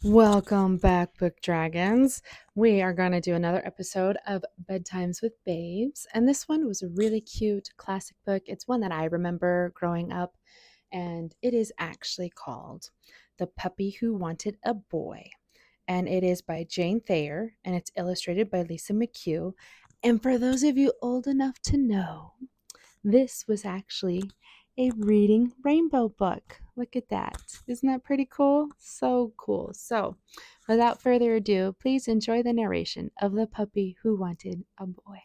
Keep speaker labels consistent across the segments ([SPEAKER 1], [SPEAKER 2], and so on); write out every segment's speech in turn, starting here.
[SPEAKER 1] Welcome back, Book Dragons. We are going to do another episode of Bedtimes with Babes. And this one was a really cute classic book. It's one that I remember growing up, and it is actually called The Puppy Who Wanted a Boy. And it is by Jane Thayer, and it's illustrated by Lisa McHugh. And for those of you old enough to know, this was actually a reading rainbow book. Look at that. Isn't that pretty cool? So cool. So, without further ado, please enjoy the narration of The Puppy Who Wanted a Boy.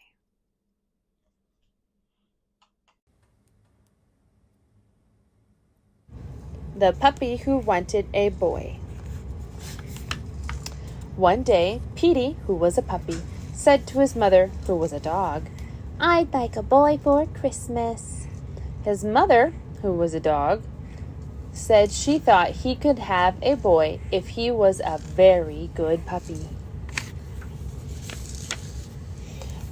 [SPEAKER 1] The Puppy Who Wanted a Boy. One day, Petey, who was a puppy, said to his mother, who was a dog, "I'd like a boy for Christmas." His mother, who was a dog, said she thought he could have a boy if he was a very good puppy.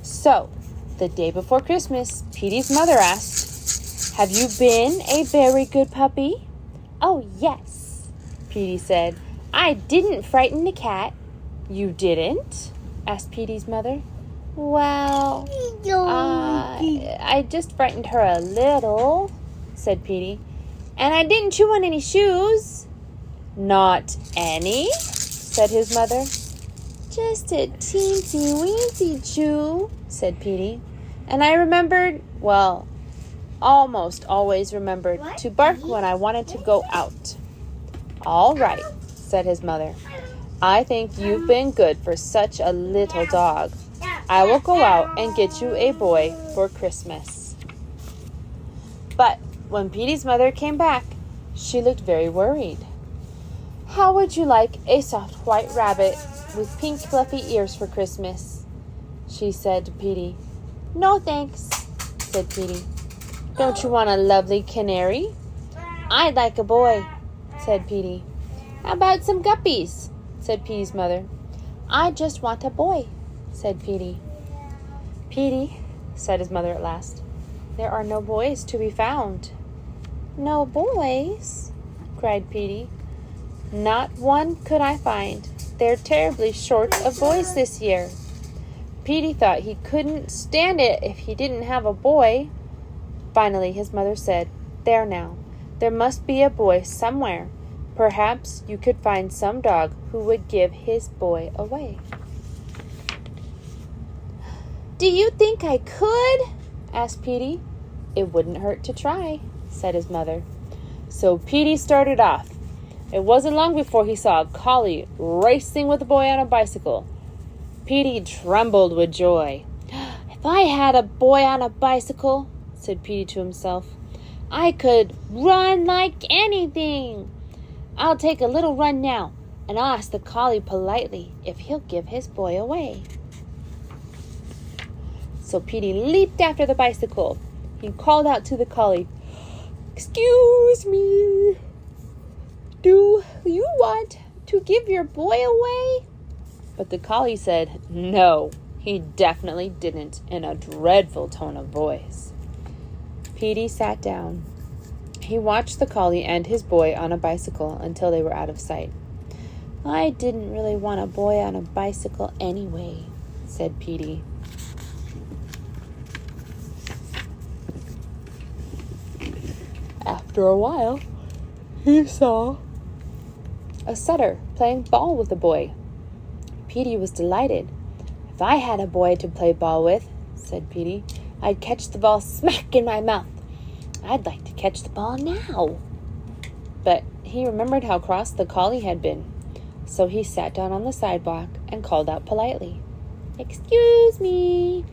[SPEAKER 1] So, the day before Christmas, Petey's mother asked, "Have you been a very good puppy?" "Oh, yes," Petey said. "I didn't frighten the cat." "You didn't?" asked Petey's mother. "Well, I just frightened her a little," said Petey. "And I didn't chew on any shoes." "Not any?" said his mother. "Just a teensy-weensy chew," said Petey. "And I almost always remembered to bark when I wanted to go out." "All right," said his mother. "I think you've been good for such a little dog. I will go out and get you a boy for Christmas." But when Petey's mother came back, she looked very worried. "How would you like a soft white rabbit with pink fluffy ears for Christmas?" she said to Petey. "No thanks," said Petey. "Don't you want a lovely canary?" "I'd like a boy," said Petey. "How about some guppies?" said Petey's mother. "I just want a boy," said Petey. "Petey," said his mother at last, "there are no boys to be found." "No boys?" cried Petey. "Not one could I find. They're terribly short of boys this year." Petey thought he couldn't stand it if he didn't have a boy. Finally, his mother said, "There now, there must be a boy somewhere. Perhaps you could find some dog who would give his boy away." "Do you think I could?" asked Petey. "It wouldn't hurt to try," said his mother. So Petey started off. It wasn't long before he saw a collie racing with a boy on a bicycle. Petey trembled with joy. "If I had a boy on a bicycle," said Petey to himself, "I could run like anything. I'll take a little run now, and I'll ask the collie politely if he'll give his boy away." So Petey leaped after the bicycle. He called out to the collie, "Excuse me, do you want to give your boy away?" But the collie said no, he definitely didn't, in a dreadful tone of voice. Petey sat down. He watched the collie and his boy on a bicycle until they were out of sight. "I didn't really want a boy on a bicycle anyway," said Petey. After a while, he saw a setter playing ball with a boy. Petey was delighted. "If I had a boy to play ball with," said Petey, "I'd catch the ball smack in my mouth. I'd like to catch the ball now." But he remembered how cross the collie had been, so he sat down on the sidewalk and called out politely, "Excuse me,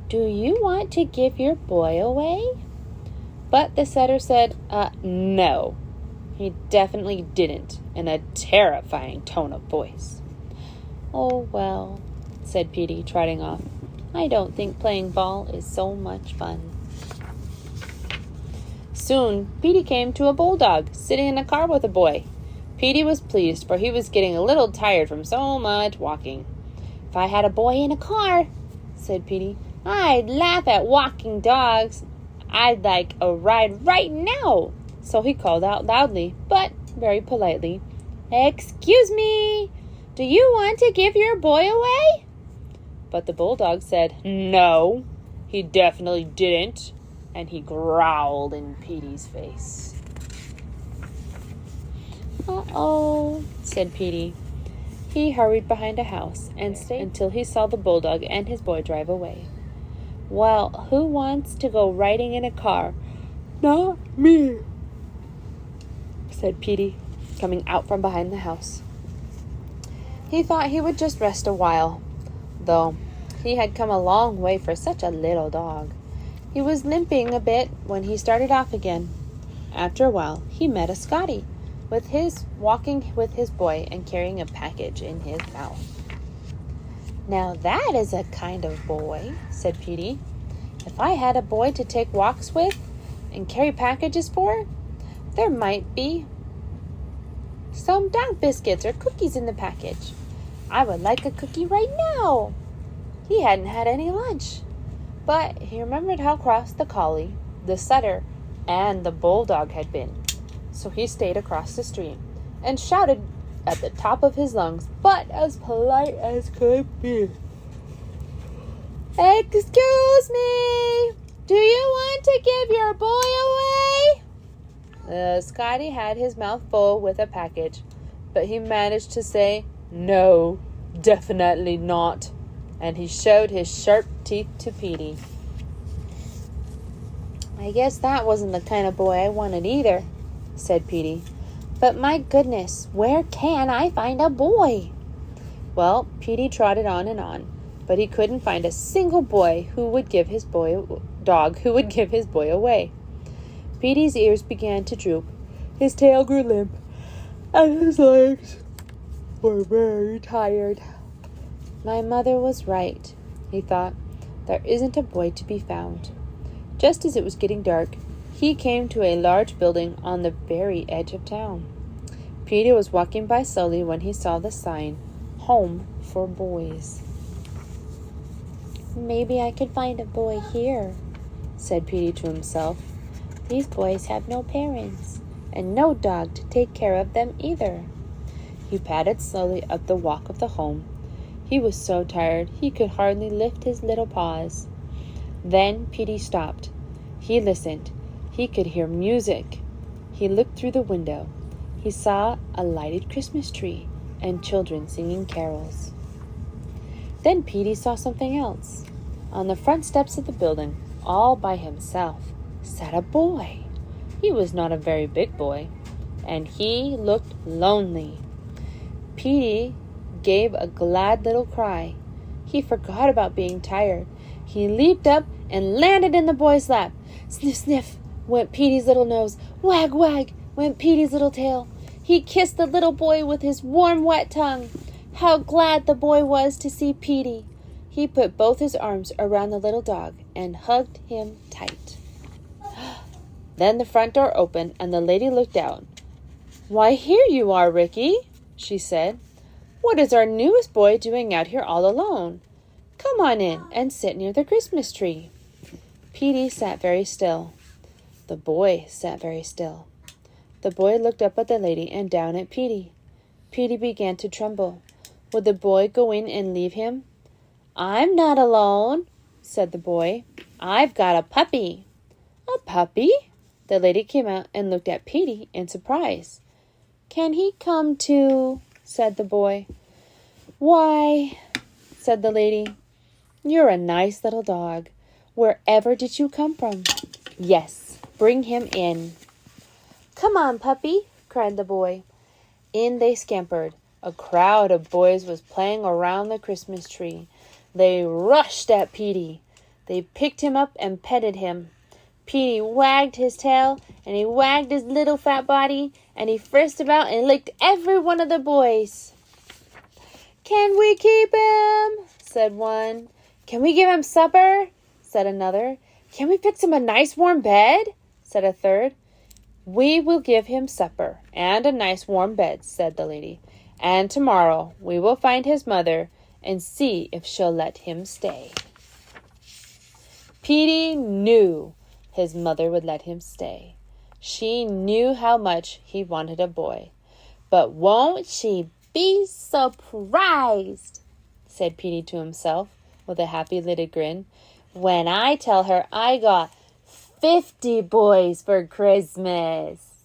[SPEAKER 1] do you want to give your boy away?" But the setter said, no, he definitely didn't, in a terrifying tone of voice. "Oh, well," said Petey, trotting off. "I don't think playing ball is so much fun." Soon, Petey came to a bulldog sitting in a car with a boy. Petey was pleased, for he was getting a little tired from so much walking. "If I had a boy in a car," said Petey, "I'd laugh at walking dogs. I'd like a ride right now." So he called out loudly, but very politely, "Excuse me, do you want to give your boy away?" But the bulldog said, "No, he definitely didn't," and he growled in Petey's face. "Uh-oh," said Petey. He hurried behind a house and stayed until he saw the bulldog and his boy drive away. "Well, who wants to go riding in a car?" "Not me," said Petey, coming out from behind the house. He thought he would just rest a while, though he had come a long way for such a little dog. He was limping a bit when he started off again. After a while, he met a Scotty, walking with his boy and carrying a package in his mouth. "Now that is a kind of boy," said Petey. "If I had a boy to take walks with and carry packages for, there might be some dog biscuits or cookies in the package. I would like a cookie right now." He hadn't had any lunch, but he remembered how cross the collie, the setter, and the bulldog had been. So he stayed across the street and shouted at the top of his lungs, but as polite as could be, "Excuse me, do you want to give your boy away?" The Scotty had his mouth full with a package, but he managed to say, "No, definitely not," and he showed his sharp teeth to Petey. "I guess that wasn't the kind of boy I wanted either," said Petey. "But my goodness, where can I find a boy?" Well, Petey trotted on, but he couldn't find a single boy who would give his boy away. Petey's ears began to droop, his tail grew limp, and his legs were very tired. "My mother was right," he thought. "There isn't a boy to be found." Just as it was getting dark, he came to a large building on the very edge of town. Petey was walking by slowly when he saw the sign, "Home for Boys." "Maybe I could find a boy here," said Petey to himself. "These boys have no parents, and no dog to take care of them either." He padded slowly up the walk of the home. He was so tired he could hardly lift his little paws. Then Petey stopped. He listened. He could hear music. He looked through the window. He saw a lighted Christmas tree and children singing carols. Then Petey saw something else. On the front steps of the building, all by himself, sat a boy. He was not a very big boy, and he looked lonely. Petey gave a glad little cry. He forgot about being tired. He leaped up and landed in the boy's lap. Sniff, sniff, went Petey's little nose. Wag, wag, went Petey's little tail. He kissed the little boy with his warm, wet tongue. How glad the boy was to see Petey. He put both his arms around the little dog and hugged him tight. Then the front door opened and the lady looked out. "Why, here you are, Ricky," she said. "What is our newest boy doing out here all alone? Come on in and sit near the Christmas tree." Petey sat very still. The boy sat very still. The boy looked up at the lady and down at Petey. Petey began to tremble. Would the boy go in and leave him? "I'm not alone," said the boy. "I've got a puppy." "A puppy?" The lady came out and looked at Petey in surprise. "Can he come too?" said the boy. "Why," said the lady, "you're a nice little dog. Wherever did you come from?" "Yes, bring him in." "Come on, puppy," cried the boy. In they scampered. A crowd of boys was playing around the Christmas tree. They rushed at Petey. They picked him up and petted him. Petey wagged his tail, and he wagged his little fat body, and he frisked about and licked every one of the boys. "Can we keep him?" said one. "Can we give him supper?" said another. "Can we fix him a nice warm bed?" said a third. "We will give him supper and a nice warm bed," said the lady. "And tomorrow we will find his mother and see if she'll let him stay." Petey knew his mother would let him stay. She knew how much he wanted a boy. But won't she be surprised, said Petey to himself with a happy little grin, when I tell her I got 50 boys for Christmas.